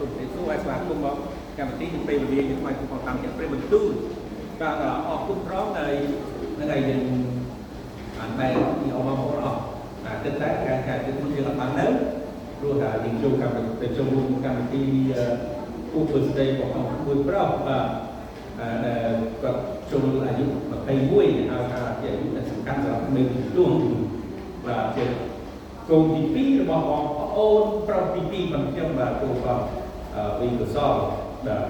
សុខទេសូឲ្យស្វាគមន៍មកកម្មវិធីនឹងពេលវេលាយើងថ្មីក្នុងតាមទៀតព្រះបន្ទូលបាទអរគុណត្រង់ហើយយើងអានបែបពីអមមកអស់គិតតែការជិះយើងអត់បាននៅព្រោះថាយើងចូលកម្មវិធីចូលរួមកម្មវិធីគូធ្វើស្ដីរបស់អង្គមួយប្រុសបាទដែលគាត់ចូលអាយុ21ហើយថាជាអាយុដែលសំខាន់សម្រាប់មេទួងបាទជាកូនទី2របស់បងប្អូនប្រុសទី2របស់ខ្ញុំបាទគូគាត់វិកសលបាទ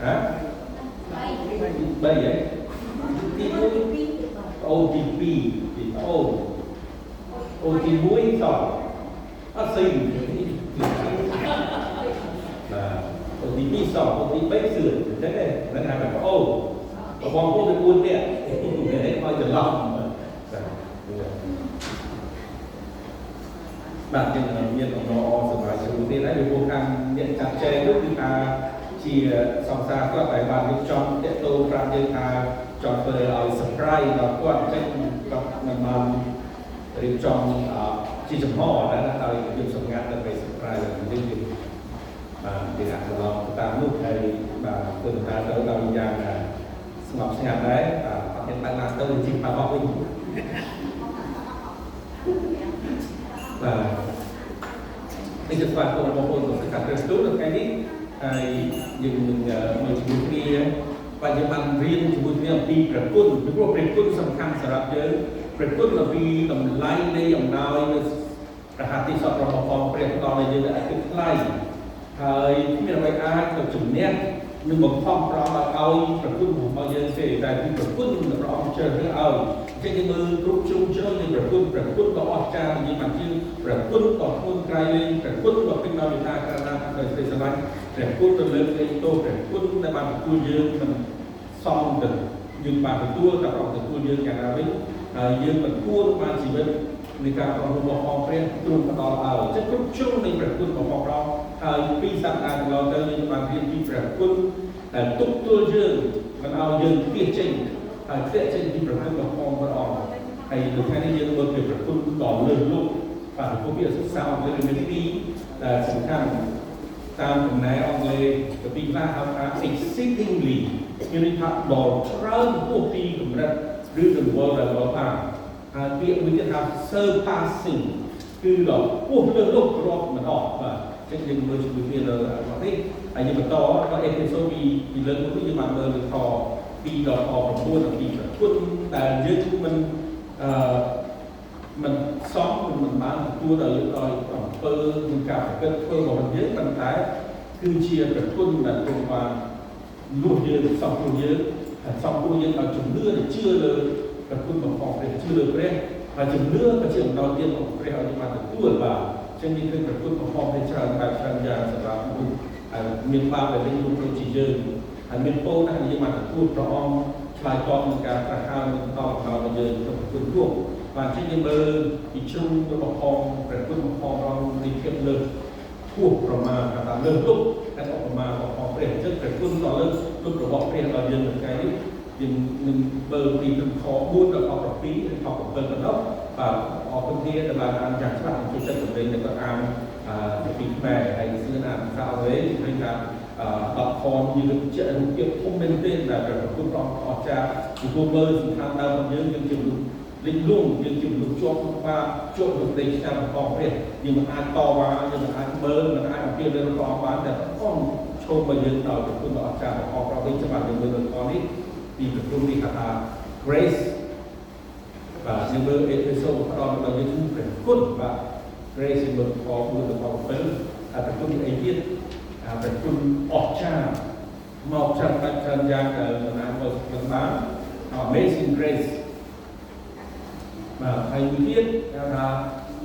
ហ៎3ហ៎ទី1អូទី2ទីអូទី1សអត់ស្អីបាទអូទី2សអូទី3សឿនអញ្ចឹងហ្នឹងហៅថាអូបងប្អូនទី4ទៀតឲ្យច្រឡំបាទយើងមានអំណរសប្បាយជ្រូទៀតហើយពីព្រោះខាងអ្នកចាត់ចែងនោះគឺថាជាសង្សារគាត់តែបានរៀបចំតេតូប្រាប់យើងថាចង់ធ្វើឲ្យ surprise ដល់គាត់អញ្ចឹងគាត់មិនបានរៀបចំជាចំហណាហើយយើងសម្ងាត់ទៅ surprise យើងបាទគេអាចឡងតាមនោះហើយបាទធ្វើដំណើរទៅដល់យ៉ាងស្ងប់ស្ងាត់ដែរបាទអត់មានបានឡើងទៅជីបបោកវិញបាទនេះគឺស្វាគមន៍បងប្អូនរបស់កាត់ព្រះទូលនៅថ្ងៃនេះហើយយើងនឹងមើលជាមួយគ្នាបាទយើងបានរៀនជាមួយគ្នាអំពីព្រះគុណពីព្រោះព្រះគុណសំខាន់សម្រាប់យើងព្រះគុណអំពីតម្លៃនៃអំណោយនៅព្រះハតិសពរបស់ផងព្រះផ្ដល់ឲ្យយើងដែលគឺថ្លៃហើយគ្មានអ្វីអាចទៅជំនះនឹងបំផុសប្រងឲ្យប្រគុណរបស់យើងទេតែគឺប្រគុណរបស់ព្រះអង្គជ្រើសរើសឲ្យអញ្ចឹងយើងមើលគ្រប់ជ្រុងជ្រៅនៃប្រគុណដ៏អស្ចារ្យនេះបានជាប្រគុណដ៏ធំក្រៃលែងប្រគុណដ៏ពេញដោយមេត្តាករុណាដោយសេចក្ដីស្រឡាញ់ព្រះគុណទៅលើផ្លេងទោសព្រះគុណដែលបានទទួលយើងមិនសមទៅយើងបានទទួលតែព្រះអង្គទទួលយើងយ៉ាងណាវិញហើយយើងមិនគួរបានជីវិតនៃការប្រមូលរបស់ព្រះទ្រង់ផ្ដល់ឲ្យចឹងគ្រប់ជ្រុងនៃព្រះគុណរបស់ព្រះហើយពីសប្តាហ៍កន្លងទៅយើងបានរៀនពីព្រះគុណដែលទុកទល់យើងមិនឲ្យយើងពីចេញហើយធ្លាក់ចេញពីព្រះគុណរបស់ព្រះអង្គហើយនៅថ្ងៃនេះយើងមើលពីព្រះគុណដ៏លើសលប់បាទពួកវាសិក្សាអំពីមានទីដែលសំខាន់តាមកំណែអង់គ្លេសពីខ្លះហៅថា exceedingly មានន័យថាដល់ច្រើនហួសពីកម្រិតឬទង្វើដែលเราបានហើយពាក្យមួយទៀតថា surpassing គឺដល់ពោះលើសលប់រាប់មិនអស់បាទចឹងយើងមើលជាមួយគ្នានៅរបស់នេះហើយយើងបន្តដល់អេពីសូតពីលើកមុនយើងបានមើលលើខ2ដល់ខ9អំពីប្រគុណដែលយើងមិនសមមិនបានទទួលដោយអំពើនឹងការប្រកបធ្វើរបស់យើងប៉ុន្តែគឺជាប្រគុណដែលទ្រង់បានលួសយើងសំព្រោះយើងសំព្រោះយើងឲ្យជំនឿជឿលើប្រគុណរបស់ព្រះជឿលើព្រះហើយជំនឿក៏ជាអំណោយទានរបស់ព្រះឲ្យយើងបានទទួលបាទចឹងនេះគឺប្រគុណរបស់ព្រះច្រើនបែបច្រើនយ៉ាងសម្រាប់មនុស្សហើយមានបាបដែលវិញរួមដូចជាយើងហើយមានពរដែលយើងបានទទួលព្រះអង្គឆ្លើយតបនឹងការប្រហារនឹងតបដល់យើងក្នុងប្រគុណនោះបាទចឹងយើងមើលពីជ្រុងរបស់ផងព្រះគុណរបស់ព្រះអង្គនេះភាពលើសហួសប្រមាណថាលើសលប់តែឧបមារបស់ព្រះចឹងព្រះគុណដល់លើសលប់របស់ព្រះដល់យើងនៅថ្ងៃនេះយើងនឹងមើលពីទំខ4ដល់ខ7ហើយខ7ទៅដល់បាទអរគុណគ្នាដែលបានអានយ៉ាងច្បាស់ពីចិត្តសម្លេងដែលក៏អានពីខ្មែរហើយស្នើអានសាវេឃើញថា10ខយើងជារូបភាពធំមែនទែនដែលព្រះគុណព្រះអង្គអស្ចារ្យពីព្រោះមើលសំខាន់ដើមរបស់យើងជាមនុស្សលិចលង់យើងជាមនុស្សជាប់បាបជាប់នឹងដីឆ្នាំរបស់ព្រះយើងមិនអាចតវ៉ាយើងមិនអាចមើលមិនអាចអំពាវនាវព្រះអង្គបានតែព្រះអង្គឈោមមកយើងដល់ព្រះគុណដ៏អស្ចារ្យរបស់ព្រះវិញច្បាស់យើងមើលនៅខនេះពីព្រះគុណនេះថា grace បាទយើងមើលអេពីសូតផ្ដល់ដល់យើងព្រះគុណបាទ grace យើងមើលខ1ដល់ខ7ហើយព្រះគុណអីទៀតព្រះគុណអស្ចារ្យមកច្រើនបែបច្រើនយ៉ាងដែលមិនអាចមើលបាន amazing grace បាទហើយមួយទៀតថា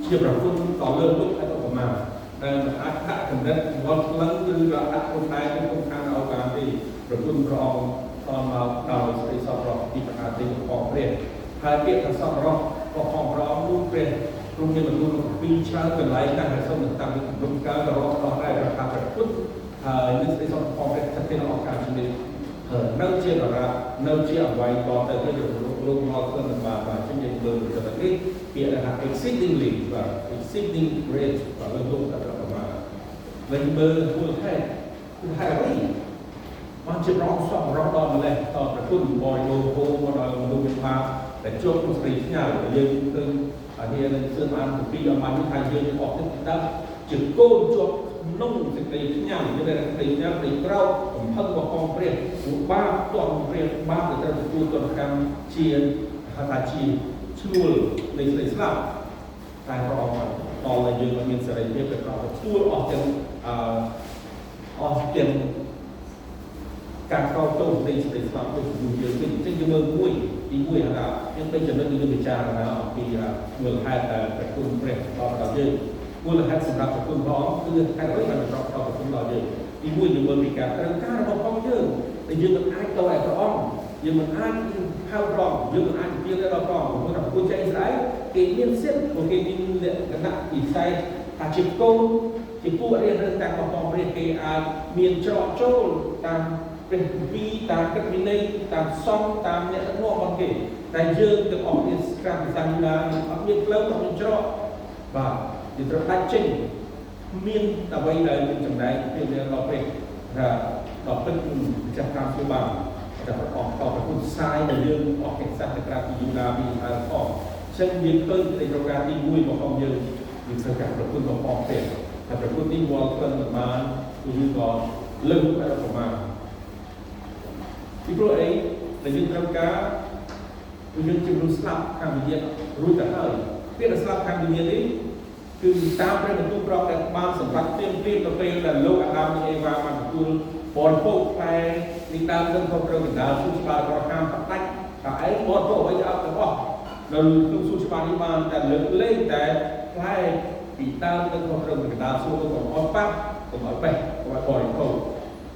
ជាប្រគុណដល់លើលោកហើយឧបមាដែលមិនអាចដាក់កម្រិតវត្តផ្លូវឬក៏ដាក់ខ្លួនឯងទៅក្នុងខាងឲ្យបានទេប្រគុណព្រះអង្គតមកដោយសេចក្តីសប្បុរសពីប្រការទីរបស់ព្រះហើយពាក្យថាសប្បុរសរបស់ព្រះអង្គនោះព្រះទ្រង់មានបន្ទូលពីច្រើនកន្លែងណាស់ហើយសូមតាមពីក្រុមការក៏រកដល់ដែរប្រការប្រគុណហើយនឹងសេចក្តីសប្បុរសព្រះចាត់មានឱកាសជំរាបនៅជាតារានៅជាអវ័យតទៅទៅលោកមកទៅនឹងបាទជំរាបលើទៅនេះពាក្យថា exceedingly បាទ exceeding great បាទលោកទៅប្រមាណ lên bơ vui hay ấyมันจะร้องสอบร้องดอนมาเลยตอนประคุณบอยโลโก้มาดอยมาดูเป็นภาพแต่โจ๊กมันสตรีทเนี่ยยืนตึงอันนี้ในเสื้อมันถูกปีออกมาที่ไทยยืนออกที่ตั้งจุดโก้โจ๊กนุ่งสตรีทเนี่ยจะได้สตรีทเนี่ยสตรีทเราผมเพิ่งบอกกองเปรี้ยบ้าตัวเปรี้ยบ้าแต่จะตัวตัวการเชียร์ฮาตาชีช่วยในสตรีทเราการรอมาตอนเรายืนมันมีสตรีทเนี่ยเป็นเราช่วยออกจากการเข้าตู้ในสถานที่อยู่เยอะขึ้นซึ่งจะเมืองมุ้ยอีมุ้ยนะครับยังเป็นจำนวนเงินวิจารณ์นะครับปีเมืองไทยแต่ตระกูลเปรี้ยตอนเราเยอะมูลค่าสำหรับตระกูลร้องคือการเรียกมันเราตระกูลเราเยอะอีมุ้ยอยู่เมืองมีการตั้งค่าเราพ้องเยอะแต่ยังมันอ้ายตัวไอ้ตัวอ้อมยังมันอ้ายข้าวร้องยังมันอ้ายเพียงแต่เราร้องผมก็ทำกุญแจอิสราเอลเกี่ยงเส้นโอเคยิงเนี่ยกันนะอีไซอาชิโก้ที่ผู้เรียนเรื่องการประกอบเรียนเกี่ยเมียนเจาะโจ้ตามเป็นปีตามกัตวินัยตามซ่องตามเนี่ยทั้งหมดบางทีแต่เยอะจะออกในการสัญญาออกเมียนเล่าออกเมียนเจาะบ่าจะต้องได้จริงเมียนแต่ไว้เลยเป็นจังไรเพียงแต่เราไปเราเป็นจัดการสุบานจะออกต่อไปคุณทรายในเรื่องออกแห่งสัตว์การที่ยูนาบีออกเช่นเยี่ยมเพิ่มในโรงงานที่มุ้ยบอกเขาเยอะมีสกัดประคุณของออกเปลี่ยนแต่ประคุณที่วอลเพิ่มมาคือก็เริ่มไปออกมาที่พวกในยุคกลางยุคจุลสลับทางวิญญาณรู้จักเลยเพื่อสลับทางวิญญาณนี้คือตามประตูปลอกแต่บางสัมผัสเตี้ยตัวเป็นและโลกอาดามในเอวามันคือบอลโป๊กไปในตามเรื่องของเราเป็นดาวสุสบาร์เราห้ามตัดแต่ไอ้บอลโป๊กไว้จะเอาแต่ว่าเราต้องสุสบาร์นี้มาแต่เล่นแต่ใกล้ปีตามเรื่องของเราเป็นดาวสุสบาร์ของปั๊บของไปของบอลโป๊ก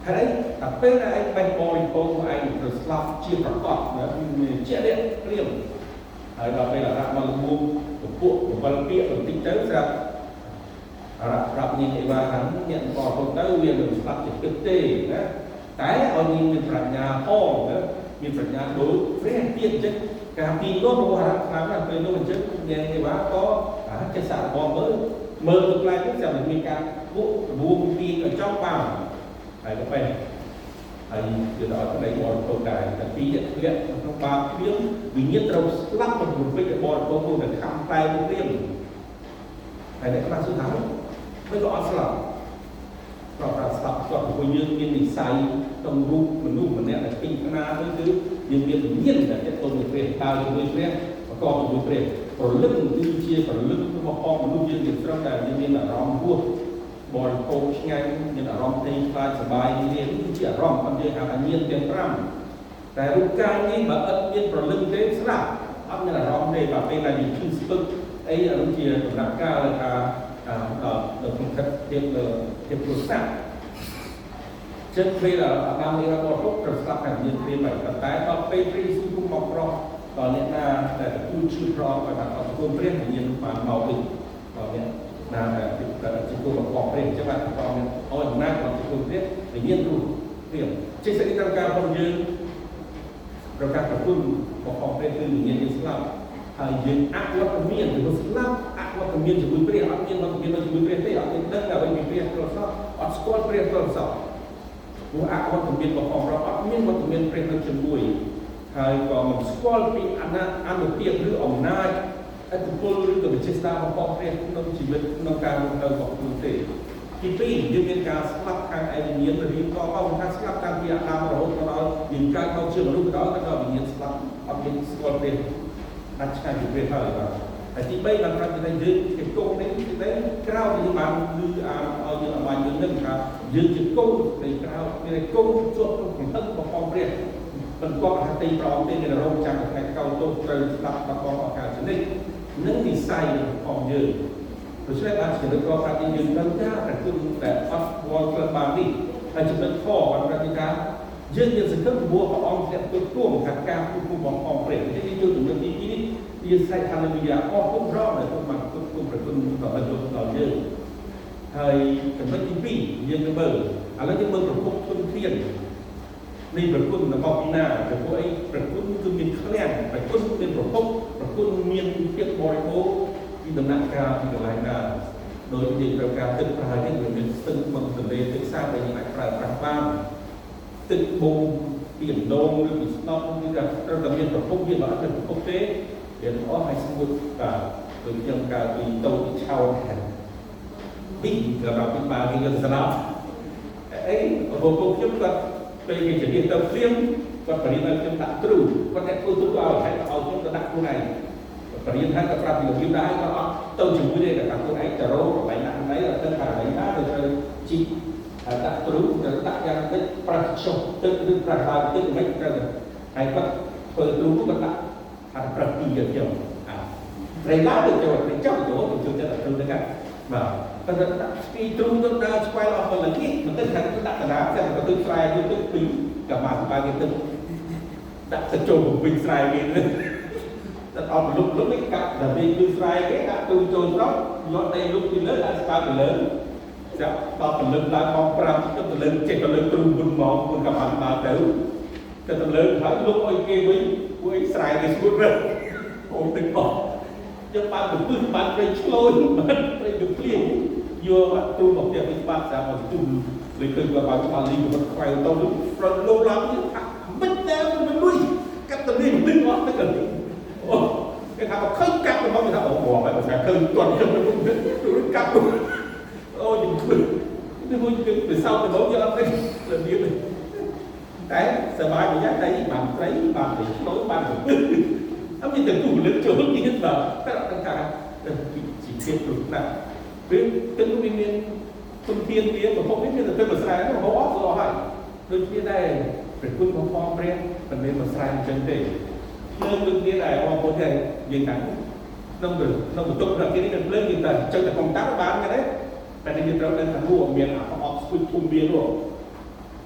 hay đấy,แต่เป็นอะไรเป็นบริโภคของไอ้ตัวสลับเชี่ยวประกอบนะมีเชี่ยเรียบเรียบเราไปละรับมาลงมุมตัวพวกตัวบอลเปียตัวติ๊กเตอร์ครับรับยิงไอ้บ้าหันเนี่ยก่อนคนได้เวียนตัวสลับจิตตึ๊ดเต้นะแต่เอายิงมีปรัชญาพ่อนะมีปรัชญาโดยเรียนเปลี่ยนจังการปีนโน้ตโมหะทำให้เป็นโน้ตจังเนี่ยไอ้บ้าก็จะสานบอลเมื่อตัวกลายเป็นจะมีการบูมปีนกับเจ้าป่าไอ้ก็ไปไอ้เดี๋ยวเราจะได้บอลโตได้แต่ปีนี้เรียกต้องบาเรื่องวิญญาณเราลับมันหมุนไปกับบอลโตแต่คำตายเรื่องไอ้ในขณะสุดท้ายไม่ก็อัสลับเราสลับก่อนคุยยืนยืนในไซต้องรูปมันเนี่ยแต่ปีข้างหน้าก็คือยืนเงียบแต่ตัวมือเปลี่ยนตามือเปลี่ยนประกอบมือเปลี่ยนผลลึกที่เชี่ยผลลึกที่มาพอมันรูปยืนตรงแต่ยืนแบบร้องพูดบอลโคชไงยังอารมณ์ดีคลายสบายเรียนที่อารมณ์มันเยอะหาเงียบเต็มร่ำแต่รูปการนี้แบบเงียบประลึกเต็มสระอันนี้อารมณ์ดีแบบเป็นอะไรอยู่ที่สุดไอ้อารมณ์เชี่ยหนักก้าเลยเราคงคัดเทียบตัวสักเช่นเวลาตามนี้เราบอกทุกกระสับกระส่ายเรียนไปแต่ตอนไปปรีสู้ทุกมอกรอตอนนี้นะแต่ผู้ชื่อพร้อมไปแบบตอนทุกเรียนเรียนมาเมาอีกตอนนี้นะแต่จิตตัวประกอบเรียนใช่ไหมตอนนี้เอาอย่างนั้นตอนจิตตัวเรียนเรียนรู้เรียนเช่นสถิติการคนยืนประการกระตุ้นประกอบเรียนคือเรียนอิสลามยืนอักวัตเมียนหรืออิสลามอักวัตเมียนจะบุญเปรี้ยอักเมียนวัตเมียนจะบุญเปรี้ยได้อักเมียนนั่งกับไม่มีเปรี้ยตรวจสอบอัดสกอตเปรี้ยตรวจสอบว่าอักวัตเมียนประกอบเราอักเมียนวัตเมียนเปรี้ยจะบุญให้ก็มันสกอตปีอันเปรี้ยหรืออมนาไอ้ตัวหรือตัวเป็นเชสตาประกอบเปรี้ยน้องชีวิตน้องการเราบอกคุณเตะที่ปียืนเป็นการสลับทางไอ้เมียนหรือก็เอาการสลับทางที่อาการเราเรายืนการเขาเชื่อมรู้เราแต่เราเมียนสลับอักเมียนสกอตเปรี้ยนักใช้อยู่เรื่อยๆครับแต่ที่ไปมันก็จะได้ยืนเก็บโก้ได้ได้กล้าวที่มันคือเอาอยู่ประมาณยืนนั่นครับยืนเก็บโก้ในกล้าวในโก้ช่วงของตั้งประกอบเรียนเป็นกองตีปลอมเป็นในโรงจักรในเกาโต้เติมสลับประกอบอาการชนิดนั่นมีไซของยืนโดยเฉพาะการเขียนกรอบการยืนนั่งยากแต่คุณแต่อัพวอลเกอร์บาร์บี้อาจจะเป็นข้อวันปฏิการยืนยันสิ่งที่บัวขององค์เนี่ยตัวร่วมกับการผู้บอกองเปลี่ยนที่ยืนอยู่ในที่นี้ยืนใส่ทางวิญญาณอ้อมพุ่งรอบเลยพวกมันพุ่งประตูต่อประตูต่อยืนไทยกับนักทีวียืนกันเบอร์อะไรที่เบอร์ประคุณทุนเทียนนี่ประคุณนะบอกปีหน้าแต่พวกไอ้ประคุณคือมีเคลื่อนประคุณเป็นประคุณมีเพียงบริโภคที่ดำเนินการที่กระไรนาโด đôi những điều cao tức ra những người mình từng bằng từng đề tức sao về những ảnh ra ban tức bù biển đông rồi bị nó như là trong tầm nhìn của không viên nó là quốc tế để có hai sinh vật cả rồi những cả vì tôi trao bị cả vào bên bà thì gần sao ấy ở vùng công chúng ta đây thì chỉ biết tập riêng và phải đi chúng ta tự có thể tôi vào hay là chúng ta đặt khu này và hiện tại các bạn hiểu đã có tôi chỉ muốn đây là các tôi ấy trả rô của bài nặng đấy là tất cả đánh đá rồi chị đặt tôi đặt ra cái practice tự ra tự mấy cái hay có tôi đúng các bạn hay practice nhiều đây lá được rồi để trong chỗ thì chúng ta đặt tôi đấy và bây giờ khi trung chúng ta quay lại một lần kia mà tất cả chúng ta đặt đá xem có tôi try tôi tính cả mà ba cái tự đặt sẽ trộn một bình try kia ở lúc mấy cặp là vì tôi sai cái đã tôi trôn đó do đây lúc tôi lớn là sao tôi lớn dạ to phần lớn là con pram cho phần lớn chạy phần lớn tôi buồn mòn buồn gặp bạn mà tới cho phần lớn hỏi lúc ôi kia với sai thì suốt rồi ôi tình bỏ cho bạn được tôi bạn phải lôi bạn phải được liền vừa bạn tôi một điểm với bạn sao mà tôi lấy từ vào bạn bạn đi một khoai tôi lúc lâu lắm như mất đeo mình nuôi cắt tầm đi một đinh ngón tới gần cái thằng mà khơi cắt nó người ta bỏ bỏ lại một cái khơi toàn thân nó cũng nó cắt luôn ôi những vui từ sau thì bố cho anh đấy là như này cái sợ bài của nhát đây bạn thấy bạn thì nói bạn được ông như từ tủ lớn chỗ như thế nào các bạn cả chỉ biết được là với từng nguyên nhân thông thiên kia mà không biết là tôi mà sai nó khó rồi hỏi đôi khi đây phải quân có form brand phần nên mà sai chân để nên đương nhiên là họ có thể nhìn thẳng nông được tốt là cái này mình lên như là trong cái công tác bán cái đấy tại vìเราđangทำหัวเมียนเขาออกคุยทุ่มเบียร์ด้วย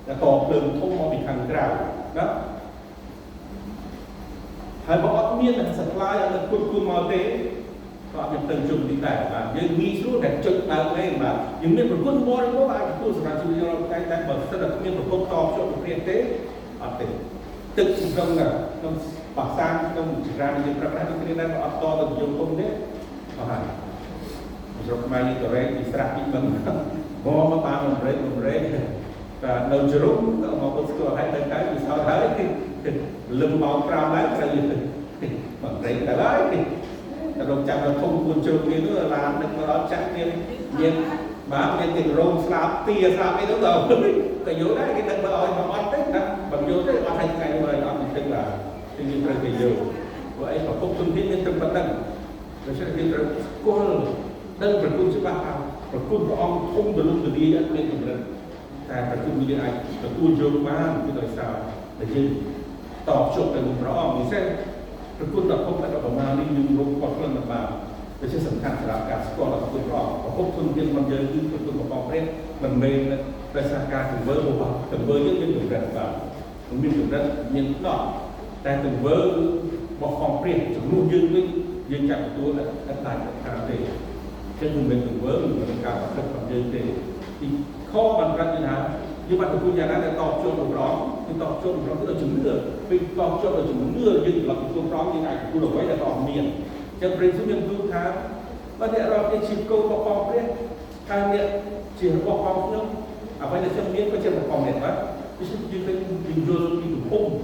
แล้วก็เดินทุ่มมาเป็นทางกลางนะให้บอกว่าเมียนเป็นสปายอะไรคุณมาเต้ก็เป็นเติมจุดที่ได้มายังมีส่วนแต่จุดบางเลยมายังมีประคุณบอลก็มาผู้สนับสนุนเราได้แต่แบบสนับสนุนประคุณต่อช่วงเรียนเต้อัดเต้ตึกตรงนั้นต้องปักสร้างต้องจิตราในประการที่นั้นอัดต่อตัวโยมคนนี้มาrồi mai như tụi em thì sạch đi bằng bò mà ba một rễ và đầu chrum đó mà có sửa hai tay cái thì sao thấy thì lưng màu cam đấy là gì bằng rễ cả đấy thì đồng chạm là không cuốn trường như nữa làm được nó chắc nhiên bán nhiên tiền rôm slap tia slap cái đó rồi cái vô đấy cái đằng bờ mà ăn đấy nè bằng vô đấy ăn thành ngày rồi đó thì tức là thì như vậy thì nhiều vậy mà không thông tin nên trong bản thân rồi sẽ đi rồi cô dan berkunjung sebab berkunjung orang pun belum dia ada kemudianแต่berkunjung dia berkunjung mana kita bisa jadi ตอบโจทย์เป็นพระองค์มีเส้นberkunjung แบบพบกับประมาณนี้ยืนรวมความเรื่องต่างๆเป็นสิ่งสำคัญสำหรับการสกอร์เราเป็นพระองค์พบทุนเพียงมันเยอะขึ้นberkunjung กับความเร็วมันเมนประชาการถึงเบอร์บวกถึงเบอร์ยังเป็นถึงระดับมันมีถึงระดับยังนอกแต่ถึงเบอร์บอกความเปลี่ยนถึงนู่นยืนจากตัวและตายกับการเตะเช่นmình từng vớ mìnhเป็นการประกอบเดินเตะที่ข้อบรรทัดนะnhư bạn của nhà đã tỏ cho một đó thì tỏ cho một đó tức là chứng nửa vì tỏ cho là chứng nửa nhưng là cái câu đó như này tôi được quay là tỏ miền trong bên số miền tu tháng và để rồi cái chỉ câu bọc bọc đấy hai miền chỉ bọc bọc nữa phải là trong miền có trên bọc bọc này đó ví dụ như cái hình dương như thủ cung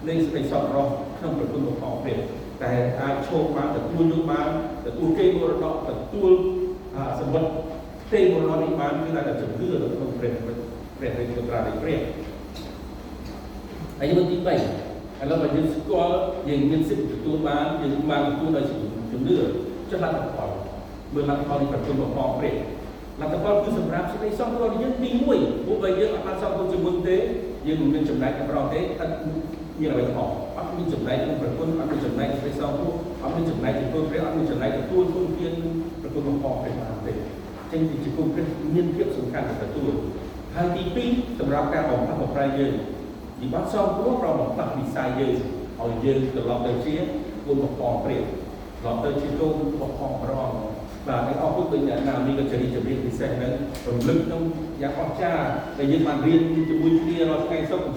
nên sẽ phải sọt rồi không phải con bọc bọc nàyแต่โชว์มาแต่ตัวยุมาแต่ตัวเกมโมรดอกแต่ตัวสมบัติเตมโมรดอกอีมาคือเราจะจุดเลือดเราต้องเปลี่ยนในตัวตราในเปลี่ยนไอ้ยังมันตีไปแล้วมันยึดสกอร์ยังยึดสิบตัวมายังมาตัวใดจุดเลือดจะรัดต่อเมื่อรัดต่อในปัจจุบันพอเปลี่ยนรัดต่อคือสำหรับในซ่องตัวนี้ยังมีมวยผู้ใบยังอาซ่องตัวจุดบนเตยังมันเป็นจุดไหนกับเราเตnhư là bệnh họ bắt mình chụp này không phải quân bắt mình chụp này phải sau thuốc bắt mình chụp này thì tôi phải bắt mình chụp này thì tôi không tiên và tôi không họ phải làm để trên thì chỉ cùng cái nhân kiếp sủng khăn của tôi hai tí piสำหรับการออกมาของรายยืนที่บ้านซ่อมพวกเราบอกตัดดีไซน์ยืนเอายืนตลอดเดินเชี่ยบนบอกฟองเปลี่ยนหลอดเดินเชี่ยโต้บอกฟองรองvà cái họ quyết định là nào đi cái chuẩn bị thì sẽ đấy còn lực trong giá họ cha để những bạn riêng như vui kia nó ngay sau của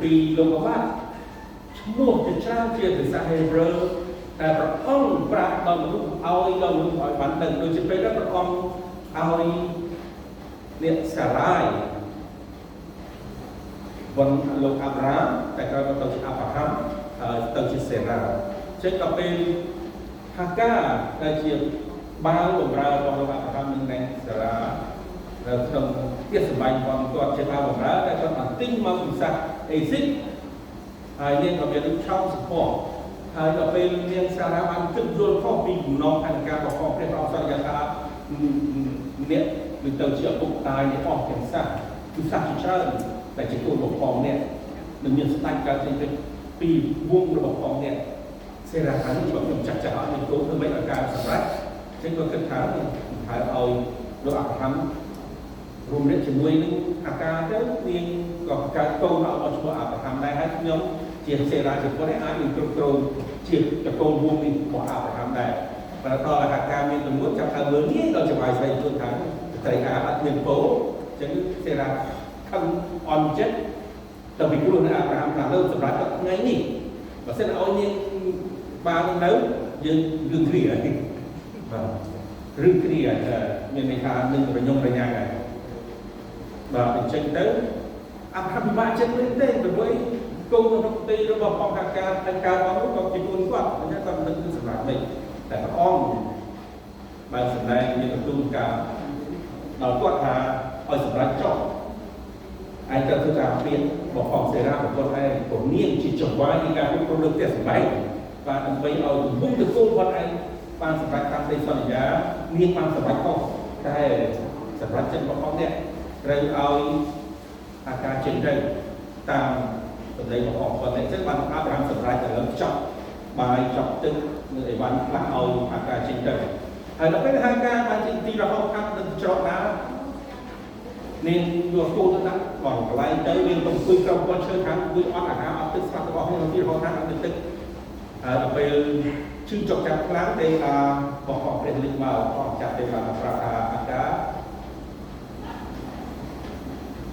ปีลงมาว่าชั่วโมงจะเช้าเทียนถึงสาเหตุเบอร์ แต่พระองค์ปราบดำรุเอาดำรุเอาฝันหนึ่งโดยเฉพาะพระองค์เอาเนี่ยสลายวันโลกอับราฮัมแต่ก็ต้องชื่ออับราฮัมต้องชื่อเซราเช่นกับเป็นฮากาได้เชียบ้านของเราของโลกอับราฮัมในเซราเราทำเกี่ยวกับใบความตัวเชื่อบ้านของเราแต่ก็ตัดติ้งมาอุตสาหเอซิกเนี่ยก็เป็นช่องสปอร์ตก็เป็นเรียนสารพันจุดรวมข้อปีน้องพันการประกอบเรื่องเราสัญญาเนี่ยหรือเติมเชื้อปุกตายในห้องแข่งซ่าคือซ่าที่เชิญแต่จิตตัวปกครองเนี่ยมันมีสไตล์การเป็นปีวงระบบของเนี่ยเสราคาที่แบบจัดจ่ายในตัวเพื่อไม่อาการสำรักเช่นก็เกิดขายเนี่ยขายเอาโดยอักขระรวมเรื่องจำนวนนึงอาการเรื่องเรียนกับการโตเราเอาชั่วอักขระได้ให้ย้อมเจียเสราจะก็ได้อ่านอยู่ตรงเจียจะโตวงนี้กว่าอักขระได้แต่ตอนหลักการมีสมมติจากทางเมืองนี้เราจะไปใส่ตัวถังใส่อาอัดเงินโป้จะนึกเสราคำออนเจ็ตแต่เป็นรุ่นอักขระการเริ่มสำรักไงนี่và sẽ nói như ba năm đấu dân rừng kia này rừng kia như này thà nên phải nhung về nhà này và mình tranh tới ăn ba chân lên tên rồi với công công ty nó vào phòng ca có lúc có chỉ muốn quạt nó còn tự sự làm mìnhแต่อ้อมบางสิ่งใดมีกระตุ้นการเราก็หาเอาสำหรับจบไอ้เจ้าตัวจ่าเปลี่ยนบอกของเสราของคนไอ้ผมเนียนจีจงไว้ในการพูดคนเรื่องเตี้ยสมัยvà bây giờ vùng từ cô con anh banสำหรับการในสัญญาเนียนbanสำหรับเขาได้สำหรับเจ้าของเขาเนี่ยเราเอาอาการเช่นไรตามตัวใดของของคนเนี่ยเช่นวันอับราฮัมสำหรับแต่ละจับบายจับตึ้งในวันละเอาอาการเช่นไรเราเป็นทางการบางจริงๆเราเอาคัดตึ้งจบนะnên vừa cô tôi đã còn lại tới nên tổng quy trong con chơi thắng quy on là nào tức sao có hay là khi họ thắng được tức về chương trình chặt láng đây là họ để lịch màu họ chặt đây là cá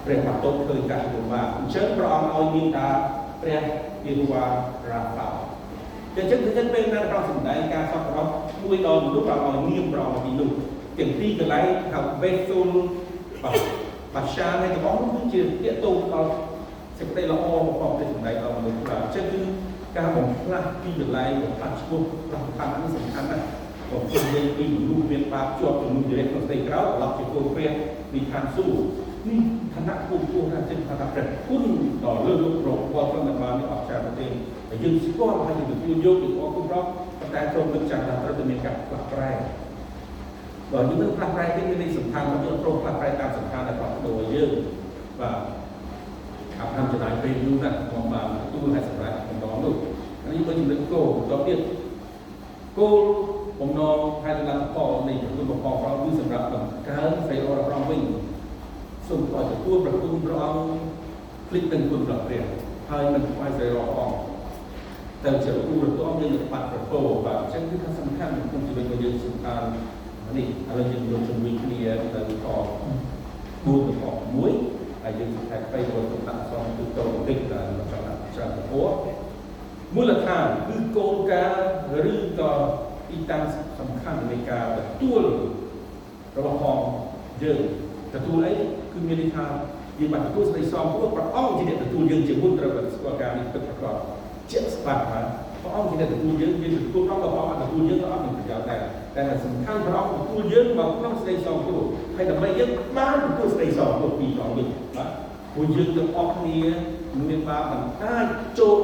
về mặt tốt khơi cả của mà chớp rong ao như ta về đi qua ra vào cho chất thứ nhất bên là trongสิ่งใดการสอบเราคุยตอนlúcเราเอาเงียบเราดีหนุ่มเก่งที่กันไรเขาเบสซูนปัจจัยในกระบอกมันจีเกี่ยตูเราสิ่งใดเราเอาของในสิ่งใดเราหนึ่งแบบเช่นคือการบอกพลาดที่เป็นไรของพลาดช่วงเราทำอันนี้สำคัญนะของคนเรียนปีรูปเรียนปาจวบจนมือเรียนของสเตย์เราเราจะโกงเปรี้ยมีการสู้นี่คณะผู้ผู้นั้นเป็นคณะประคุณต่อเรื่องลูกโรงว่าต้องมาในออกจากประเทศแต่ยืนสิก้อนให้ยืนยืนโยกอีกออกคุณร้องแต่ตรงเป็นจากการเราจะมีการปรับแปรโดยnhữngปรับแปรที่ไม่ได้สำคัญเราจะตรงปรับแปรตามสำคัญแต่ปรับโดยเยอะว่าทำจะได้เป็นยูนั่นมองมาตู้ให้สำคัญของน้องลูกอันนี้เป็นเรื่องโก้ตัวเปลี่ยนโก้ผมนอนให้ระดับต่อในคุณปกครองเราดูสำหรับการใส่อารมณ์วิ่งส่งต่อจากตัวประตูร้องคลิกเป็นคนปรับเปลี่ยนให้มันไม่ใส่รอออกแต่จะรู้ว่าตัวนี้มันปัดประตูแบบเช่นที่เขาสำคัญคงจะเป็นประโยชน์สำคัญนี่อะไรจะโดนชนวิเคราะห์แต่ต่อบูนต่อมุ้ยอายุสุดท้ายไปโดนตัดซองตัวโตติดแต่เราจะจะโอ้มูลค่าคือโกงการหรือต่ออีกตั้งสำคัญในการตัวระบบของเยอะแต่ตัวไอ้คือมีค่ายืมบัตรตัวในซองพวกประอ้องที่เนี่ยตัวยังจะมุ่งตระหนักสกัดการนี้เป็นประกอบเจ็บสปาร์มาเพราะอ้องที่เนี่ยตัวยังยืนตัวร้องกับอ้องแต่ตัวยังก็อ้องเป็นประโยชน์แต่สำคัญเพราะอ้องตัวยังมาพวกน้องในซองตัวให้แต่ไม่ยังบ้านตัวในซองตัวปีสองปีนะตัวยังจะอ้องนี้มันเป็นบ้ามันอ้างโจม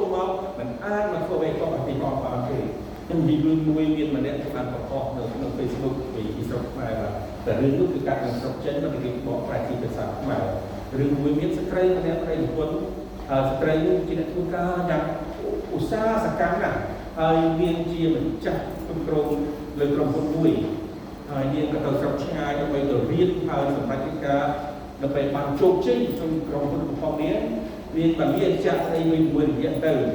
มันอ้างมันเข้าไปก็ปฏิบัติความเองยังมีเรื่องมวยเวียนมาเนี่ยที่การประกอบในเฟซบุ๊กในอินสตาแกรมแต่เรื่องนี้คือการสอบเช่นมันเป็นบอกใครที่เป็นสาวใหม่เรื่องมวยเวียนสเตรย์มาเนี่ยใครอยู่บนสเตรย์นี่จีนทุกการอย่างอุตสาหกรรมน่ะเวียนจีนมันจับเป็นโครงเลยโครงคนมวยเวียนก็ต้องสอบใช้ต้องไปตัวเรียนสมัยที่การเราไปบรรจุชิ้นจนโครงคนพวกนี้เวียนแบบเวียนจับในมวยเวียนเตอร์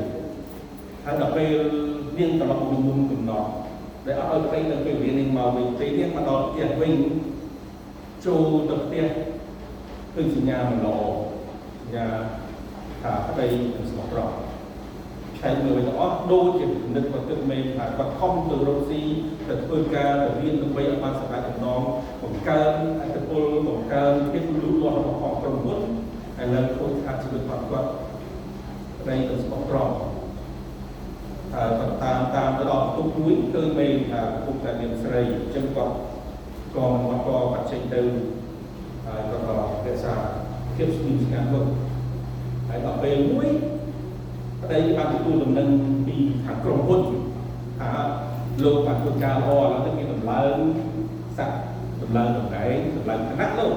เราไปเรียนตลอดมุมกลุ่มนอđể ở đây là cái viện mà mình thấy biết mà đó tiền mình cho tập tiền từ nhà mình lò nhà thả ở đây mình sọt rọ ហើយមើលទៅអស់ដូចជានិតគាត់ទឹកមេថាគាត់ខំទៅរកស៊ីទៅធ្វើការទៅរៀនដើម្បីឲ្យបានសម្រេចបំណងបង្កើនអត្តពលបង្កើនភាពលូតលាស់របស់ផងក្រុមហ៊ុនហើយលើខូចខាតជីវិតគាត់ត្រីទៅស្បកត្រង់ហើយតាមទៅដល់ទុកមួយឃើញមេថាពុកតែមានស្រីអញ្ចឹងគាត់ក៏មិនក៏បាត់ចេញទៅហើយគាត់ក៏រក្សាភាពស្ងៀមស្ងាត់មកហើយដល់ពេលមួយប្តីបានទទួលដំណឹងពីខាងក្រុមហ៊ុនថាលោកបានធ្វើការល្អឥឡូវទៅមានដំឡើងសាក់ដំឡើងតំណែងដំឡើងឋានៈលោក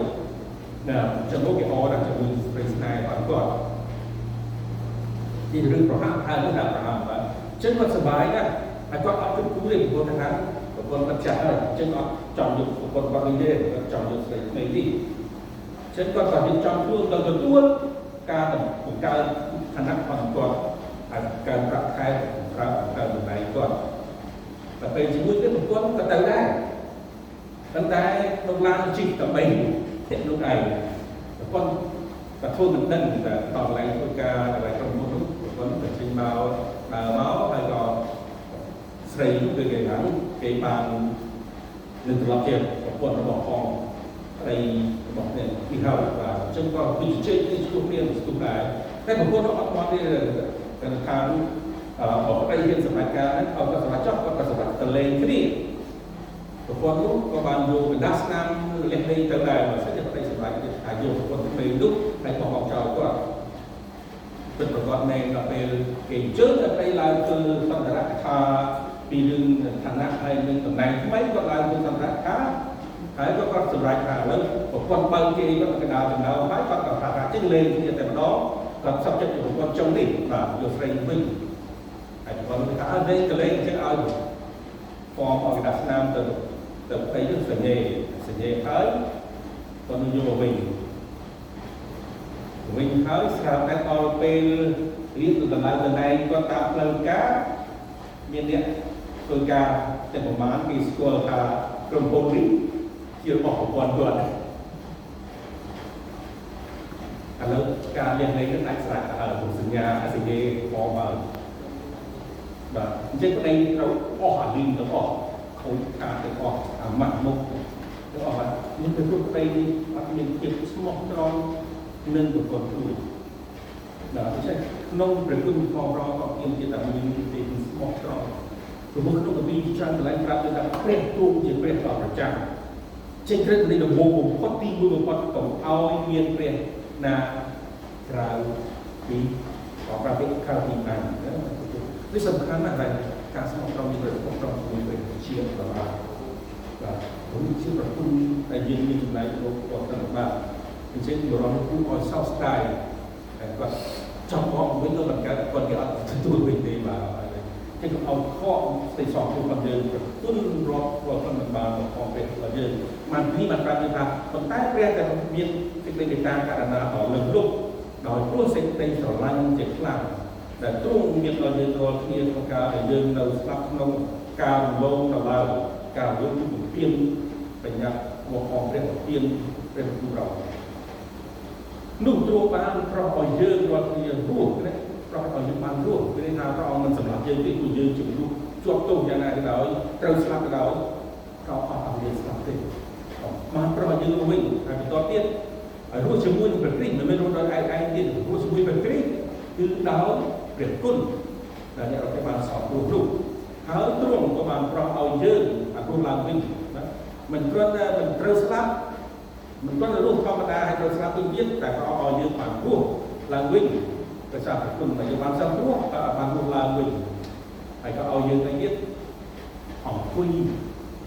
ណាចំនួនគេអរដល់ជាមួយស្រីស្នេហ៍របស់គាត់ទីរឿងប្រហាក់ហើយនឹងប្រហាក់បាទចឹងគាត់សប្បាយណាស់ហើយគាត់អត់គិតគូរទេព្រោះថាប្រពន្ធគាត់ចាស់ហើយចឹងអត់ចង់យកប្រពន្ធគាត់វិញទេគាត់ចង់យកស្រីថ្មីនេះចឹងគាត់ក៏រៀបចំខ្លួនទៅទទួលការបង្កើនឋានៈរបស់គាត់ហើយការប្រាក់ខែប្រាក់កើនតម្លៃគាត់តែពេលជាមួយគ្នាប្រពន្ធក៏ទៅដែរប៉ុន្តែក្នុងឡានជីកដើម្បីធាក់នោះឯងប្រពន្ធក៏ធ្វើមិនដឹងតែដល់កន្លែងធ្វើការកន្លែងក្រុមហ៊ុននោះប្រពន្ធក៏ចេញមកដើរមកហើយក៏ស្រីនោះគឺគេថាគេបាននឹងត្រឡប់ជាប្រពន្ធរបស់ផងស្រីរបស់នេះពីហើយបាទអញ្ចឹងក៏ពីជ័យនេះជួបគ្នាស្ទុះដែរតែប្រពន្ធអត់មកទេតែខាងអបអីហ៊ានសម្រាប់ការហ្នឹងអត់ក៏សម្រាប់ចោះគាត់ក៏សម្រាប់តលេងគ្នាប្រពន្ធនោះក៏បានយកកណ្ដាស់ស្នាមលេះលេងទៅដែរបើសិនជាប្តីសម្រាប់ថាយកប្រពន្ធទៅនោះហើយក៏មកចោលគាត់ពិតប្រកបមែនដល់ពេលគេអញ្ជើញតែពេលឡើងធ្វើសន្ទរកថាពីរឿងឋានៈហើយនឹងតំណែងថ្មីគាត់ឡើងធ្វើសន្ទរកថាហើយគាត់សម្រេចថាឥឡូវប្រពន្ធបើគេគាត់កណ្ដាលចំណោមហើយគាត់ក៏ថាចេញលេងគ្នាតែម្ដងគាត់សុខចិត្តប្រពន្ធចុងនេះបាទយកស្រីវិញហើយប្រពន្ធថាអត់ទេកលេងអញ្ចឹងឲ្យហ្វមឲ្យកណ្ដាស់ស្នាមទៅផ្ទៃនឹងសញ្ញេហើយគាត់នឹងយកមកវិញហើយស្រាប់តែដល់ពេលរៀបទៅតម្លៃតំណែងគាត់តាមផ្លូវការមានអ្នកធ្វើការតែប្រមាណគេស្គាល់ថាក្រុមហ៊ុននេះជារបស់ប្រព័ន្ធគាត់ឥឡូវការលះលែងនឹងអាចស្រាក់សញ្ញាសញ្ញេមកបាទអញ្ចឹងប្តីត្រូវអស់អាលីងទៅអស់ខូចខាតទៅអស់អាម៉ាស់មុខទៅអស់ហើយនេះគឺប្តីនេះអត់មានភាពស្មោះត្រង់នឹងប្រព័ន្ធខ្លួនដល់អញ្ចឹងក្នុងប្រគុណផងរងក៏មានជាតែមានទីស្មោះត្រង់ព្រោះក្នុងកាពីច្រើនកន្លែងប្រាប់ថាព្រះទូជាព្រះដ៏ប្រចាំចេញក្រឹតនៃដំបូងបំផុតទីមួយបំផុតកុំឲ្យមានព្រះណាក្រៅពីក៏ប្រាប់ពីក្រៅពីបាននេះសំខាន់ណាស់ហើយការស្មោះត្រង់នេះព្រះស្មោះត្រង់ជាមួយព្រះជាប្របាទបាទព្រោះជាប្រគុណដែលយើងមានចំណែកក្នុងគាត់ទៅបាទអញ្ចឹងបរិបទគូឲ្យសោកស្ដាយតែគាត់ចង់មកវិញទៅបង្កើតគាត់គេអត់ទទួលវិញទេបាទចឹងក៏ឲ្យខកស្ទេសងខ្លួនយើងប្រគុណរាប់គាត់មិនបានមកផងពេលរបស់យើងបានពីបានប្រាប់ថាប៉ុន្តែព្រះតែមានសេចក្តីមេត្តាករុណាដល់លើលោកដោយព្រោះសេចក្តីស្រឡាញ់ជាខ្លាំងដែលទ្រង់មានដល់យើងរាល់គ្នាក្នុងការដែលយើងនៅស្លាប់ក្នុងការរំលងដល់ឡើយការរំលងពីពៀនបញ្ញារបស់ផងព្រះពៀនព្រះគូរោនោះទ្រង់បានប្រោះឲ្យយើងរាល់គ្នារស់ណាប្រោះឲ្យយើងបានរស់គឺថាព្រះអង្គមិនសម្លាប់យើងទេគឺយើងជាមនុស្សជាប់ទោសយ៉ាងណាក៏ដោយត្រូវស្លាប់ក៏ដោយក៏អត់ឲ្យយើងស្លាប់ទេបានប្រោះឲ្យយើងវិញហើយបន្តទៀតហើយរស់ជាមួយនឹងព្រះគ្រីស្ទមិនមែនរស់ដោយឯងទៀតរស់ជាមួយព្រះគ្រីស្ទគឺដោយព្រះគុណដែលអ្នករដ្ឋបានសពរស់នោះហើយទ្រង់ក៏បានប្រោះឲ្យយើងឲ្យរស់ឡើងវិញណាមិនគ្រាន់តែមិនត្រូវស្លាប់មិនគាត់រស់ធម្មតាហើយត្រូវស្លាប់ទៅទៀតតែក៏ឲ្យយើងបានរស់ឡើងវិញដោយសារប្រគុណដែលយើងបានសឹងរស់ក៏បានរស់ឡើងវិញហើយក៏ឲ្យយើងទៅទៀតអង្គុយ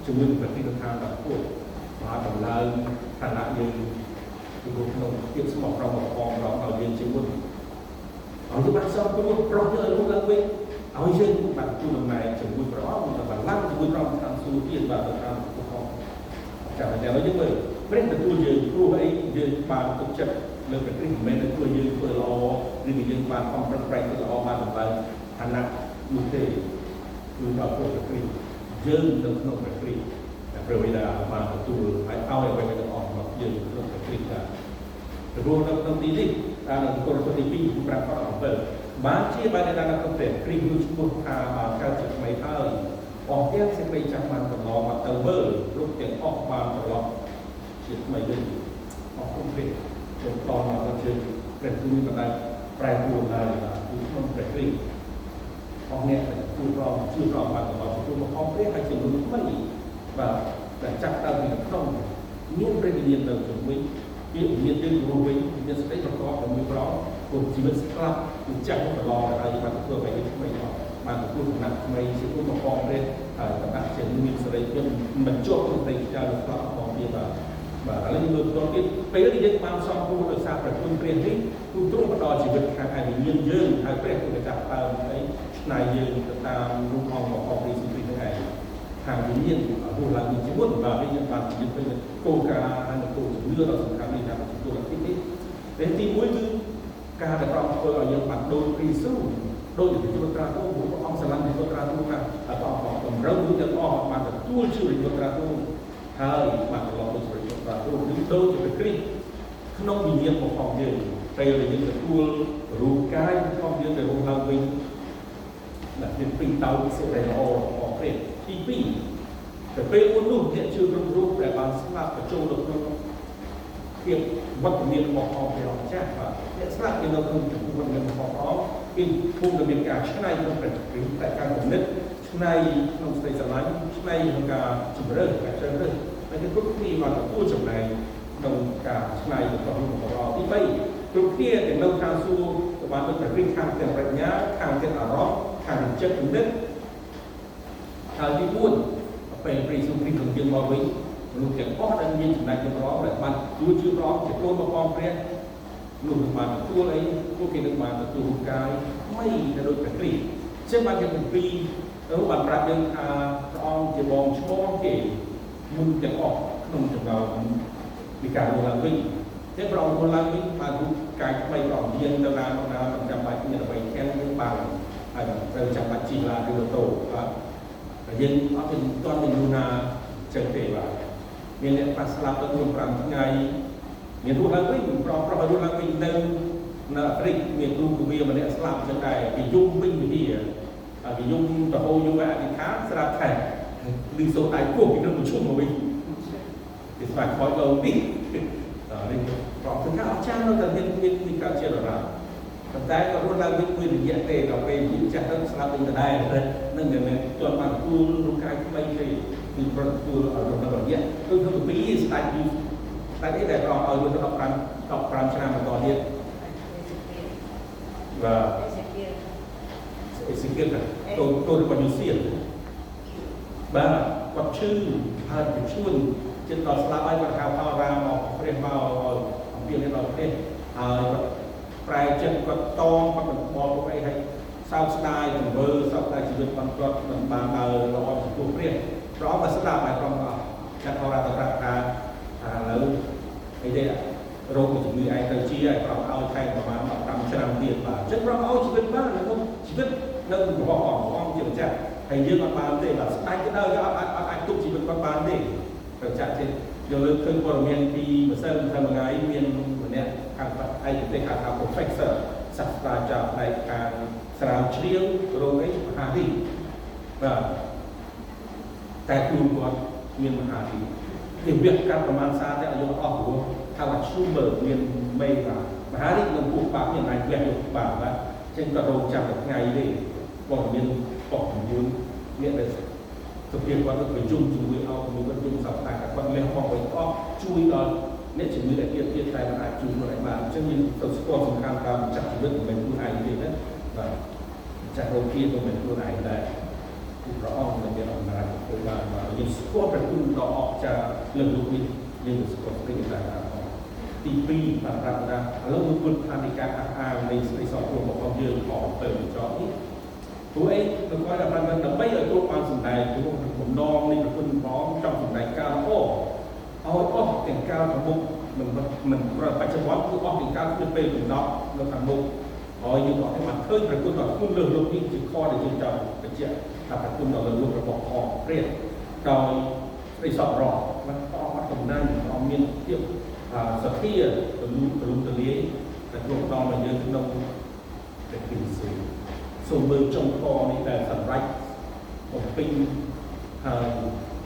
ជាមួយប្រតិកម្មដល់ពួកបានតម្លើងឋានៈយើងពីក្នុងភាពស្មោះត្រង់របស់ព្រះអង្គឲ្យយើងជាមុនឲ្យយើងបានសឹងរស់ប្រោះយើងឲ្យរស់ឡើងវិញឲ្យយើងបានទូដំណែងជាមួយព្រះអង្គបានឡើងជាមួយព្រះអង្គតាមសួគ៌ទៀតបាទតាមព្រះអង្គចាំតែយើងមើលព្រះទទួលយើងព្រោះអីយើងបានទុកចិត្តលើព្រះគ្រីស្ទមិនមែនតែធ្វើយើងធ្វើល្អឬយើងបានខំប្រឹងប្រែងធ្វើល្អបានតម្លៃឋានៈនោះទេគឺដល់ព្រះគ្រីស្ទយើងនៅក្នុងព្រះគ្រីស្ទតែព្រះវេដាបានទទួលហើយឲ្យអ្វីៗទាំងអស់របស់យើងក្នុងព្រះគ្រីស្ទថារស់នៅក្នុងទីនេះតាមនៅកូរ៉ូទី2 5 7 បានជាបានដល់ក្នុងព្រះគ្រីស្ទនោះឈ្មោះថាបានកើតជាថ្មីហើយអស់ទាំងសេចក្តីចាំបានត្រឡប់មកទៅមើលគ្រប់ទាំងអស់បានត្រឡប់ជាថ្មីវិញអរគុណព្រះសូមតមកដល់ជាព្រះគ្រីស្ទបានប្រែប្រួលហើយក្នុងព្រះគ្រីស្ទអស់អ្នកគូប្រងជឿប្រងបានត្រឡប់ជួបមកផងព្រះហើយជាមនុស្សថ្មីបាទតែចាប់ដើមពីក្នុងមានព្រះវិញ្ញាណនៅជំនួយពីវិញ្ញាណយើងរស់វិញមានសតិប្រកបដោយប្រងគុំជីវិតស្លាប់គឺចាស់ទៅដល់ហើយបានធ្វើអ្វីថ្មីមកបានទទួលដំណាក់ថ្មីជាឧបករណ៍ព្រះហើយតំណាក់ជាមានសេរីភាពមិនជាប់ក្នុងផ្ទៃខ្យល់ស្លាប់របស់វាបាទឥឡូវយើងមើលបន្តទៀតពេលដែលយើងបានសំពោះដោយសារប្រគុណព្រះនេះគឺទ្រង់ផ្ដល់ជីវិតខាងឯវិញ្ញាណយើងហើយព្រះគឺចាប់ដើមអីឆ្នៃយើងទៅតាមរូបអង្គរបស់ព្រះយេស៊ូវគ្រីស្ទហ្នឹងឯងខាងវិញ្ញាណរស់ឡើងមានជីវិតបាទវាយើងបានជីវិតវិញគោលការណ៍ហើយគោលជំនឿដ៏សំខាន់នេះថាទទួលអាទិនេះពេលទី1គឺការដែលប្រងធ្វើឲ្យយើងបានដូចព្រះយេស៊ូវដូចជាយុត្រាទូព្រះអង្គស្រឡាញ់យុត្រាទូថាព្រះអង្គតម្រូវដូចទាំងអស់បានទទួលជាយុត្រាទូហើយបានត្រឡប់ទៅជាយុត្រាទូនឹងដូចជាព្រះគ្រីស្ទក្នុងវិញ្ញាណរបស់យើងពេលដែលយើងទទួលរូបកាយរបស់យើងដែលរស់ឡើងវិញដែលមានពីតោវិសុទ្ធដែលល្អរបស់ព្រះទី2តែពេលមុននោះអ្នកជឿក្នុងរូបដែលបានស្លាប់បញ្ចូលទៅក្នុងភាពវត្តមានរបស់ព្រះអង្គចាស់បាទអ្នកស្លាប់នៅក្នុងជំនួបរបស់ព្រះអង្គគឺភូមិដែលមានការឆ្នៃក្នុងព្រះគ្រីស្ទតែការគំនិតឆ្នៃក្នុងស្ដីស្រឡាញ់ឆ្នៃក្នុងការជំរឿនការជ្រើសរើសហើយគ្រប់គ្នាបានទទួលចំណែកក្នុងការឆ្នៃរបស់រូបរបស់ព្រះអង្គទី3គ្រប់គ្នាទាំងនៅខាងសួរក៏បានមានព្រះគ្រីស្ទខាងទាំងប្រាជ្ញាខាងទាំងអារម្មណ៍ខាងចិត្តគំនិតហើយទី4ពេលព្រះយេស៊ូវគ្រីស្ទនឹងយើងមកវិញមនុស្សទាំងអស់ដែលមានចំណែកក្នុងព្រះអង្គដែលបានជួយជឿព្រះអង្គជាកូនរបស់ព្រះនោះបានទទួលអីពួកគេនឹងបានទទួលរូបកាយថ្មីទៅដូចព្រះគ្រីស្ទចឹងបានជា7ទៅបានប្រាប់យើងថាព្រះអង្គជាបងឈ្មោះគេមុនទាំងអស់ក្នុងចំណោមពីការរស់ឡើងវិញតែព្រះអង្គរស់ឡើងវិញបានរូបកាយថ្មីព្រះអង្គយាងទៅណាមកណាមិនចាំបាច់មានអ្វីខាំងយើងបានហើយត្រូវចាំបាច់ជិះឡានឬម៉ូតូបាទហើយយើងអត់ទាន់មានយូណាចឹងទេបាទមានអ្នកប៉ះស្លាប់ទៅ5ថ្ងៃមានរស់ឡើងវិញប្រោះរស់ឡើងវិញនៅអាហ្វ្រិកមានគ្រូគវាម្នាក់ស្លាប់ចឹងដែរគេយំវិញវិធាហើយគេយំទៅហូរយំអធិដ្ឋានស្រាប់តែលឺសូរដៃគោះពីក្នុងប្រជុំមកវិញគេស្វាយខ້ອຍដល់នេះនេះប្រកបថាអស្ចារ្យនៅតែមានការជារ៉ាប៉ុន្តែក៏រស់ឡើងវិញមួយរយៈទេដល់ពេលយូរចាស់ទៅស្លាប់វិញទៅដែរនឹងមិនមែនទាន់បានទទួលរូបកាយថ្មីទេគឺប្រតិទទួលឲ្យរស់នៅរយៈគឺក្នុង2ស្ដេចយូរតែនេះដែលប្រងឲ្យរស់ទៅ15ឆ្នាំបន្តទៀតបាទអេសេគៀលទៅរបស់យូសៀបាទគាត់ឈឺហើយទៅជួនចិត្តដល់ស្លាប់ហើយគាត់ហៅអរាមមកព្រះមកឲ្យអំពាវនាវដល់ព្រះហើយគាត់ប្រែចិត្តគាត់តងគាត់មិនបោះពួកអីហើយសោកស្ដាយទៅមើលសោកស្ដាយជីវិតគាត់មិនបានដើរល្អចំពោះព្រះព្រះអង្គក៏ស្ដាប់ហើយព្រះអង្គចាត់អរតប្រាប់ថាឥឡូវអីទេរោគជំងឺឯងទៅជាឲ្យព្រះអង្គឲ្យខែប្រហែល15ឆ្នាំទៀតបាទចឹងព្រះអង្គឲ្យជីវិតបានក្នុងជីវិតនៅរបស់អង្គជាម្ចាស់ហើយយើងអត់បានទេបាទស្ដេចទៅដល់អត់អាចទុកជីវិតគាត់បានទេប្រចាក់ទេយកលើកឃើញព័ត៌មានពីម្សិលមិញថ្ងៃមានម្នាក់ខាងឯកទេសហៅថា professor សាស្ត្រាចារ្យផ្នែកការស្រាវជ្រាវរោគអីមហារីកបាទតែខ្លួនគាត់មានមហារីកគេវគ្គកាត់ប្រមាណសារតែឲ្យយកអស់ព្រោះថាថា tumor មានមេបាទមហារីកនឹងពោះបាក់មានអាចវគ្គយកបាក់បាទចឹងក៏រោគចាំតែថ្ងៃទេព័ត៌មានប៉ុក9មានតែសុភាគាត់ទៅប្រជុំជាមួយអស់មួយគាត់ជុំសប្តាហ៍គាត់លះបង់ឲ្យអស់ជួយដល់អ្នកជំងឺដែលទៀតតែមិនអាចជួយខ្លួនឯងបានអញ្ចឹងយើងទៅស្គាល់សំខាន់តាមចាស់ជីវិតមិនមែនខ្លួនឯងទេណាបាទចាស់រោគទៀតមិនមែនខ្លួនឯងដែរគឺព្រះអង្គដែលមានអំណាចធ្វើបានមកយើងស្គាល់ប្រគុណដ៏អស្ចារ្យលើលោកនេះយើងស្គាល់ព្រះតែទី2បានប្រាប់ថាឥឡូវមួយពុទ្ធថានិកាអះអាងនៃស្រីសពរបស់យើងអស់ទៅចប់នេះព្រោះអីទៅគាត់ថាបានដើម្បីឲ្យលោកបានសម្ដែងពីបំណងនៃប្រគុណផងចង់សម្ដែងការល្អឲ្យអស់ទាំងការប្រមុខមិនបច្ចុប្បន្នគឺអស់ទាំងការពេលកំណត់នៅខាងមុខហើយយើងអត់បានឃើញប្រគុណរបស់គុណលើលោកនេះជាខដែលយើងចង់បញ្ជាក់ថាប្រគុណដល់លោករបស់ផងព្រះដោយស្រីសពរស់បានអត់កំណាញ់អត់មានភាពសទ្ធាទូលំទូលាយតែលោកដល់មកយើងក្នុង ព្រះគ្រីស្ទសូមមើលចុងខនេះដែលសម្រេចបំពេញហើយ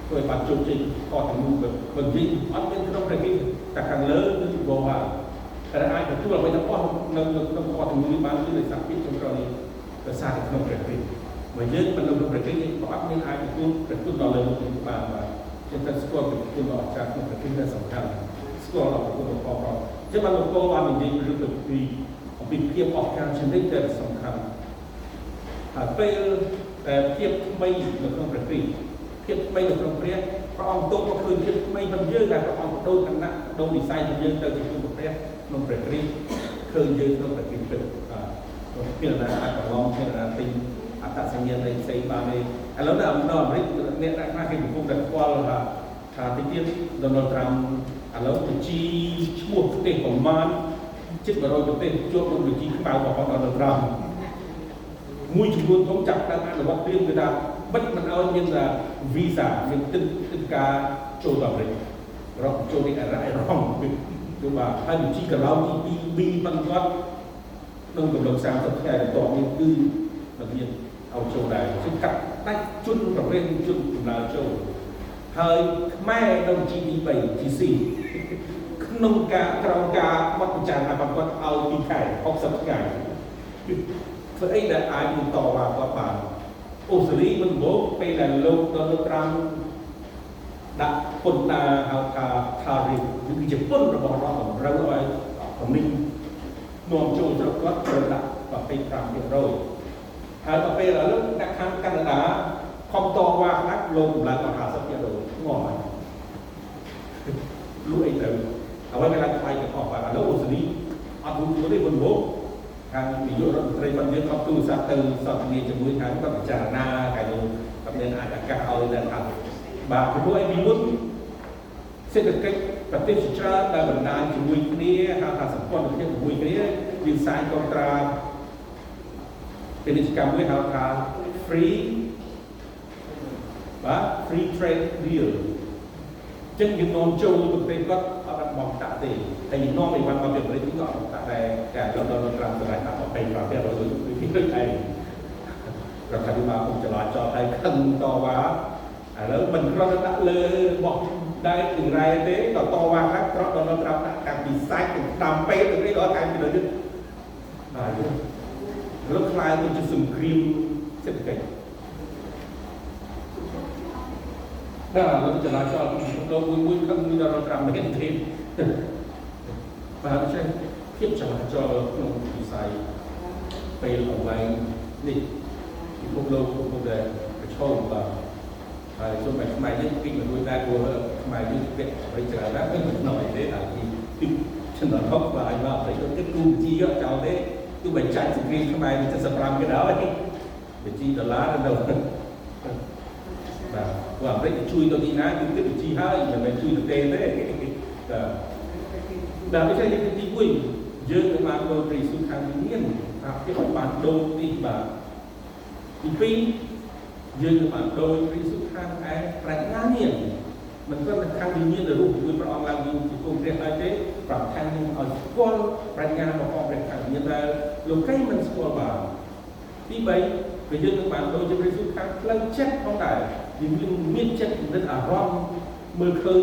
ធ្វើឲ្យបានជោគជ័យខទាំងនោះបើនិយាយអត់មានក្នុងព្រះគ្រីស្ទតែខាងលើគឺវងហើយតែអាចទទួលអ្វីទាំងអស់នៅក្នុងខទាំងនោះបានគឺដោយសារពាក្យចុងក្រោយនេះដោយសារតែក្នុងព្រះគ្រីស្ទបើយើងមិននៅក្នុងព្រះគ្រីស្ទយើងក៏អត់មានអាចទទួលព្រះគុណដល់លើនេះបានចឹងតែស្គាល់ព្រះគុណរបស់ចាស់ក្នុងព្រះគ្រីស្ទដែលសំខាន់ស្គាល់ដល់ព្រះគុណរបស់ព្រះចឹងបានលោកពោលបាននិយាយរឿងទៅពីអំពីភាពអស្ចារ្យចំណិចដែលសំខាន់ហើយពេលដែលភាពថ្មីនៅក្នុងព្រះគ្រីស្ទភាពថ្មីនៅក្នុងព្រះអង្គទោះក៏ឃើញភាពថ្មីរបស់យើងដែលព្រះអង្គបដូរឋានៈបដូរនិស្ស័យរបស់យើងទៅជាព្រះក្នុងព្រះគ្រីស្ទឃើញយើងក្នុងព្រះគ្រីស្ទមានណាអាចប្រឡងមានណាទិញអត្តសញ្ញាណនៃផ្សេងបានទេឥឡូវនៅអាមេរិកអ្នកដែលខ្លះគេកំពុងតែខ្វល់ថាទីទៀត Donald Trump ឥឡូវបញ្ជីឈ្មោះប្រទេសប្រមាណជិត100ប្រទេសជាប់ក្នុងបញ្ជីខ្មៅរបស់ Donald Trump មួយចំនួនធំចាប់តាមអនុវត្តព្រៀងគឺថាបិទមិនឲ្យមាន visa មានទិដ្ឋការចូលទៅអាមេរិករកចូលទីអរ៉ាអេរ៉ង់គឺបាទហើយបញ្ជីកន្លងទី2 B ប៉ុន្តែគាត់ក្នុងកំឡុង30ថ្ងៃបន្ទាប់នេះគឺមិនមានឲ្យចូលដែរគឺកាត់ដាច់ជនប្រភេទជនដំណើរចូលហើយខ្មែរនៅ GDP GC ក្នុងការក្រោមការបត់ពិចារណារបស់គាត់ឲ្យពីខែ60ថ្ងៃធ្វើអីដែលអាចនឹងតវ៉ាគាត់បានអូស្ត្រាលីមិនមកពេលដែលលោក Donald Trump ដាក់ពន្ធដារហៅថា tariff គឺជាពន្ធរបស់រដ្ឋតម្រូវឲ្យប្រមីងនាំចូលស្រុកគាត់ត្រូវដាក់ 25% ហើយដល់ពេលឥឡូវដាក់ខាងកាណាដាខំតវ៉ាខ្លះលោកឡើងដល់ 50% ងំហើយលុយអីទៅអ្វីដែលថ្លៃទាំងអស់បាទឥឡូវអូស្ត្រាលីអត់รู้ទេមិនមកខាងនាយករដ្ឋមន្ត្រីបានយើងអត់ទូរស័ព្ទទៅសន្ទនាជាមួយខាងគាត់ពិចារណាកាលនោះគាត់មានអាចឱកាសឲ្យដល់ថាបាទព្រោះឯពីមុនសេដ្ឋកិច្ចប្រទេសជាច្រើនដែលបណ្ដាលជាមួយគ្នាហៅថាសម្ព័ន្ធភាពជាមួយគ្នាយើងសាយកងត្រាពាណិជ្ជកម្មមួយហៅថា free trade deal ចឹងយើងនាំចូលប្រទេសគាត់អត់បានបង់តាក់ទេហើយយើងនាំឲ្យបានមកពីប្រទេសក៏អត់តាក់ដែរការយកដល់ត្រាំសម្រាប់ដាក់25%ពីដូចឯងរដ្ឋាភិបាលគុំចលាចលឲ្យខឹងតវ៉ាឥឡូវមិនគ្រាន់តែដាក់លើរបស់ដែរពីរ៉ែទេដល់តវ៉ាខ្លះត្រង់ដល់ត្រាំដាក់កាំពីសាច់ទៅតាមពេកទៅនេះដល់កាំពីលើនេះបាទលោកខ្លាយទៅជាសង្គ្រាមសេដ្ឋកិច្ចបាទលោកចលាចលលោកមួយខឹងដល់ត្រាំមិនទេបាទចឹងភាពចលាចលក្នុងវិស័យពេលអនឡាញនេះពិភពលោកកំពុងតែប្រឈមបាទហើយសូមឲ្យខ្មែរយើងពីមួយដែរព្រោះខ្មែរយើងពាក់អ្វីច្រើនណាស់មិនណយទេហើយពីចំណុចហុកបាទឲ្យមកប្រយោជន៍គិតគូជីយកចោលទេគឺបញ្ចាច់សង្គ្រាមខ្មែរ75គេដល់វិជីដុល្លារនៅបាទព្រោះអាមេរិកជួយទៅទីណាគឺគិតវិជីហើយមិនមែនជួយទៅទេបាទដូចជាទី1យើងនឹងបានចូលត្រីស៊ូខាងវិញ្ញាណអាភាពបានដូរទីបាទទី2យើងនឹងបានដូរត្រីស៊ូខាងឯប្រាជ្ញាញាណមិនត្រឹមតែខាងវិញ្ញាណរូបជាមួយព្រះអង្គឡើងវិញពីគុំព្រះហើយទេប្រខាងនឹងឲ្យស្គាល់ប្រាជ្ញារបស់ព្រះខាងវិញ្ញាណដែលលោកីមិនស្គាល់បានទី3គឺយើងនឹងបានដូរជាត្រីស៊ូខាងផ្លូវចិត្តផងដែរយើងមានចិត្តគំនិតអារម្មណ៍មើលឃើញ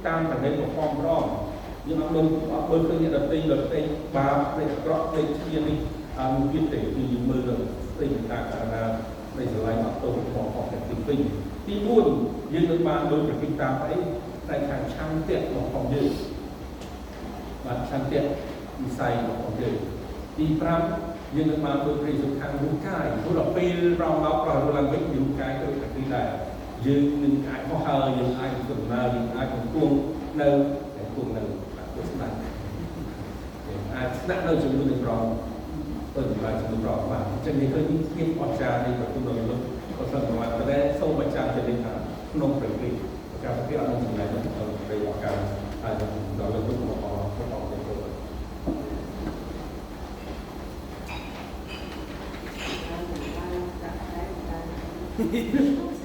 តាមប្រទេសរបស់ផងរងយើងអត់មើលឃើញអ្នកដទៃបាបនៃអាក្រក់នៃឈាមនេះមួយទៀតទេគឺយើងមើលទៅស្ដីពីការករណានៃស្រឡាញ់អត់ទោសរបស់ផងទី2ទី4យើងនឹងបានដូចប្រតិតាមអីតែខាងឆាំងទៀតរបស់យើងបាទឆាំងទៀតវិស័យរបស់យើងទី5យើងនឹងបានដូចព្រះសុខាងរូបកាយព្រោះដល់ពេលប្រងមកប្រហែលឡើងវិញរូបកាយទៅតែពីដែរយើងនឹងអាចមកហើយយើងអាចដំណើរយើងអាចគង់នៅគង់នៅបាទស្ដាប់អាចស្នាក់នៅជាមួយនឹងប្រងទៅសម្រាប់ជំនុំប្រងបាទអញ្ចឹងនេះគឺភាពអស្ចារ្យនៃប្រគុណរបស់លោកក៏សន្មតតែសូមអាចារ្យចិត្តថាក្នុងព្រះគ្រីស្ទការពិតអត់មានចំណែកនៅក្នុងព្រះឱកាសហើយដល់លោកមកអរគុណអរគុណHehehe